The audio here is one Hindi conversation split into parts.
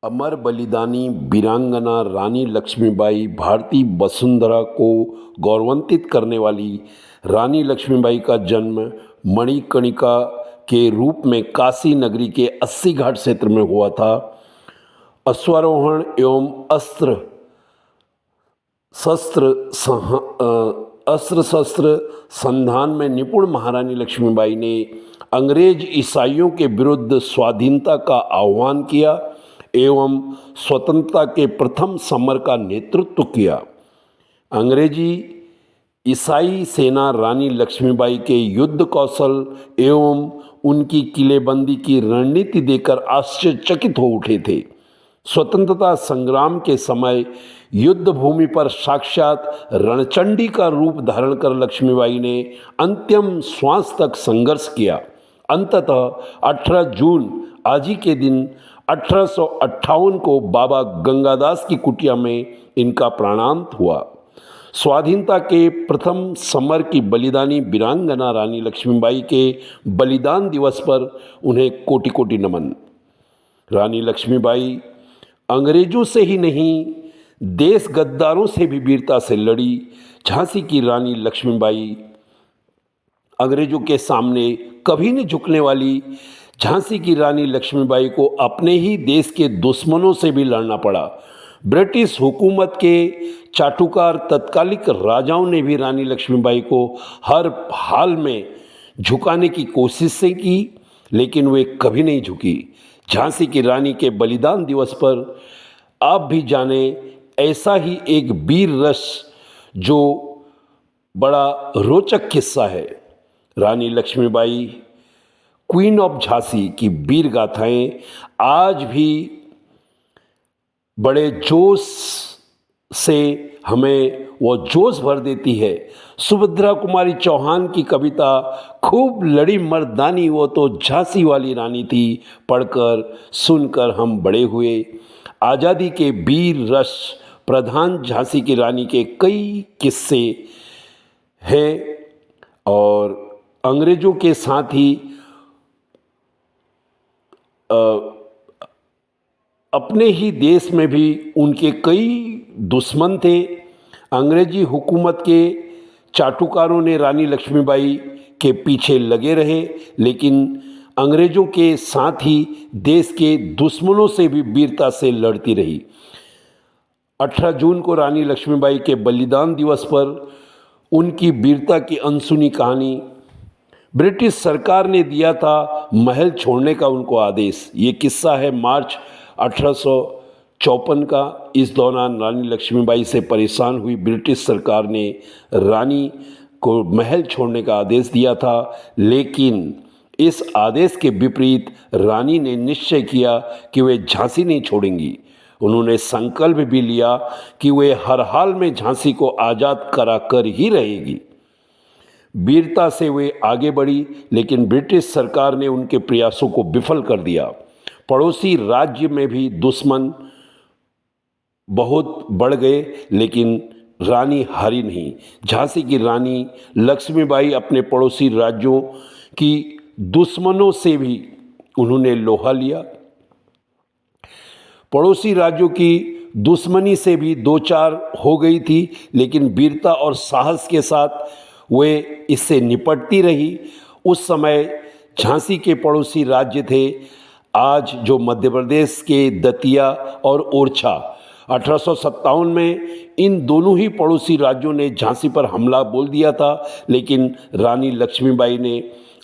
अमर बलिदानी वीरांगना रानी लक्ष्मीबाई भारतीय वसुंधरा को गौरवान्वित करने वाली रानी लक्ष्मीबाई का जन्म मणिकर्णिका के रूप में काशी नगरी के 80 घाट क्षेत्र में हुआ था। अश्वारोहण एवं अस्त्र शस्त्र संधान में निपुण महारानी लक्ष्मीबाई ने अंग्रेज ईसाइयों के विरुद्ध स्वाधीनता का आह्वान किया एवं स्वतंत्रता के प्रथम समर का नेतृत्व किया। अंग्रेजी ईसाई सेना रानी लक्ष्मीबाई के युद्ध कौशल एवं उनकी किलेबंदी की रणनीति देखकर आश्चर्यचकित हो उठे थे। स्वतंत्रता संग्राम के समय युद्ध भूमि पर साक्षात रणचंडी का रूप धारण कर लक्ष्मीबाई ने अंतिम श्वास तक संघर्ष किया। अंततः 18 जून आज ही के दिन 1858 को बाबा गंगादास की कुटिया में इनका प्राणांत हुआ। स्वाधीनता के प्रथम समर की बलिदानी वीरांगना रानी लक्ष्मीबाई के बलिदान दिवस पर उन्हें कोटि कोटि नमन। रानी लक्ष्मीबाई अंग्रेजों से ही नहीं, देश गद्दारों से भी वीरता से लड़ी। झांसी की रानी लक्ष्मीबाई अंग्रेजों के सामने कभी नहीं झुकने वाली। झांसी की रानी लक्ष्मीबाई को अपने ही देश के दुश्मनों से भी लड़ना पड़ा। ब्रिटिश हुकूमत के चाटुकार तत्कालिक राजाओं ने भी रानी लक्ष्मीबाई को हर हाल में झुकाने की कोशिशें की, लेकिन वे कभी नहीं झुकी। झांसी की रानी के बलिदान दिवस पर आप भी जाने ऐसा ही एक वीर रस जो बड़ा रोचक किस्सा है। रानी लक्ष्मीबाई क्वीन ऑफ झांसी की वीर गाथाएं आज भी बड़े जोश से हमें वो जोश भर देती है। सुभद्रा कुमारी चौहान की कविता खूब लड़ी मर्दानी वो तो झांसी वाली रानी थी, पढ़कर सुनकर हम बड़े हुए। आज़ादी के वीर रस प्रधान झांसी की रानी के कई किस्से हैं और अंग्रेज़ों के साथ ही अपने ही देश में भी उनके कई दुश्मन थे। अंग्रेजी हुकूमत के चाटुकारों ने रानी लक्ष्मीबाई के पीछे लगे रहे, लेकिन अंग्रेज़ों के साथ ही देश के दुश्मनों से भी वीरता से लड़ती रही। 18 जून को रानी लक्ष्मीबाई के बलिदान दिवस पर उनकी वीरता की अनसुनी कहानी। ब्रिटिश सरकार ने दिया था महल छोड़ने का उनको आदेश। ये किस्सा है मार्च 1854 का। इस दौरान रानी लक्ष्मीबाई से परेशान हुई ब्रिटिश सरकार ने रानी को महल छोड़ने का आदेश दिया था, लेकिन इस आदेश के विपरीत रानी ने निश्चय किया कि वे झांसी नहीं छोड़ेंगी। उन्होंने संकल्प भी लिया कि वे हर हाल में झांसी को आज़ाद कराकर ही रहेगी। वीरता से वे आगे बढ़ी, लेकिन ब्रिटिश सरकार ने उनके प्रयासों को विफल कर दिया। पड़ोसी राज्य में भी दुश्मन बहुत बढ़ गए, लेकिन रानी हारी नहीं। झांसी की रानी लक्ष्मीबाई अपने पड़ोसी राज्यों की दुश्मनों से भी उन्होंने लोहा लिया। पड़ोसी राज्यों की दुश्मनी से भी दो चार हो गई थी, लेकिन वीरता और साहस के साथ वे इससे निपटती रही। उस समय झांसी के पड़ोसी राज्य थे आज जो मध्य प्रदेश के दतिया और ओरछा। 1857 में इन दोनों ही पड़ोसी राज्यों ने झांसी पर हमला बोल दिया था, लेकिन रानी लक्ष्मीबाई ने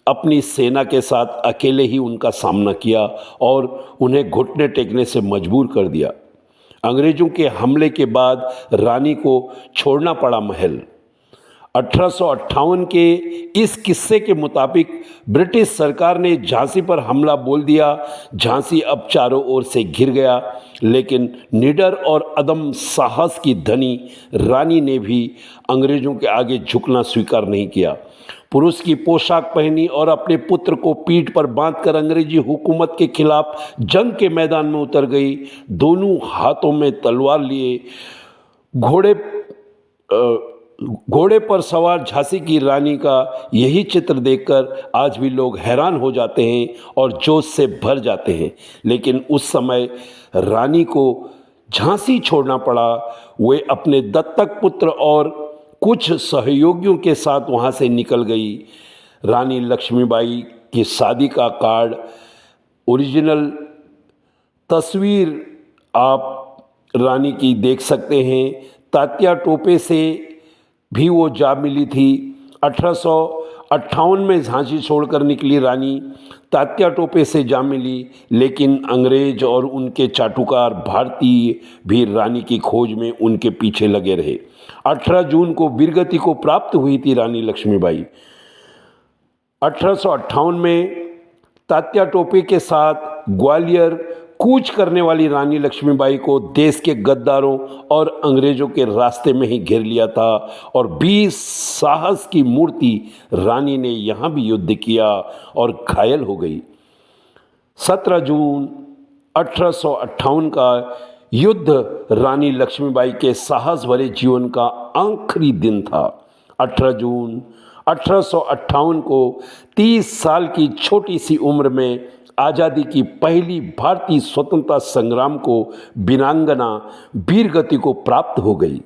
अपनी सेना के साथ अकेले ही उनका सामना किया और उन्हें घुटने टेकने से मजबूर कर दिया। अंग्रेजों के हमले के बाद रानी को छोड़ना पड़ा महल। 1858 के इस किस्से के मुताबिक ब्रिटिश सरकार ने झांसी पर हमला बोल दिया। झांसी अब चारों ओर से घिर गया, लेकिन निडर और अदम साहस की धनी रानी ने भी अंग्रेजों के आगे झुकना स्वीकार नहीं किया। पुरुष की पोशाक पहनी और अपने पुत्र को पीठ पर बांधकर अंग्रेजी हुकूमत के खिलाफ जंग के मैदान में उतर गई। दोनों हाथों में तलवार लिए घोड़े घोड़े पर सवार झांसी की रानी का यही चित्र देखकर आज भी लोग हैरान हो जाते हैं और जोश से भर जाते हैं। लेकिन उस समय रानी को झांसी छोड़ना पड़ा। वे अपने दत्तक पुत्र और कुछ सहयोगियों के साथ वहाँ से निकल गई। रानी लक्ष्मीबाई की शादी का कार्ड, ओरिजिनल तस्वीर आप रानी की देख सकते हैं। तात्या टोपे से भी वो जा मिली थी। 1858 में झांसी छोड़कर निकली रानी तात्या टोपे से जा मिली, लेकिन अंग्रेज और उनके चाटुकार भारतीय भी रानी की खोज में उनके पीछे लगे रहे। 18 जून को वीरगति को प्राप्त हुई थी रानी लक्ष्मीबाई। 1858 में तात्या टोपे के साथ ग्वालियर कूच करने वाली रानी लक्ष्मीबाई को देश के गद्दारों और अंग्रेजों के रास्ते में ही घेर लिया था और 20 साहस की मूर्ति रानी ने यहाँ भी युद्ध किया और घायल हो गई। 17 जून 1858 का युद्ध रानी लक्ष्मीबाई के साहस भरे जीवन का आखिरी दिन था। 18 जून 1858 को 30 साल की छोटी सी उम्र में आज़ादी की पहली भारतीय स्वतंत्रता संग्राम को वीरांगना वीरगति को प्राप्त हो गई।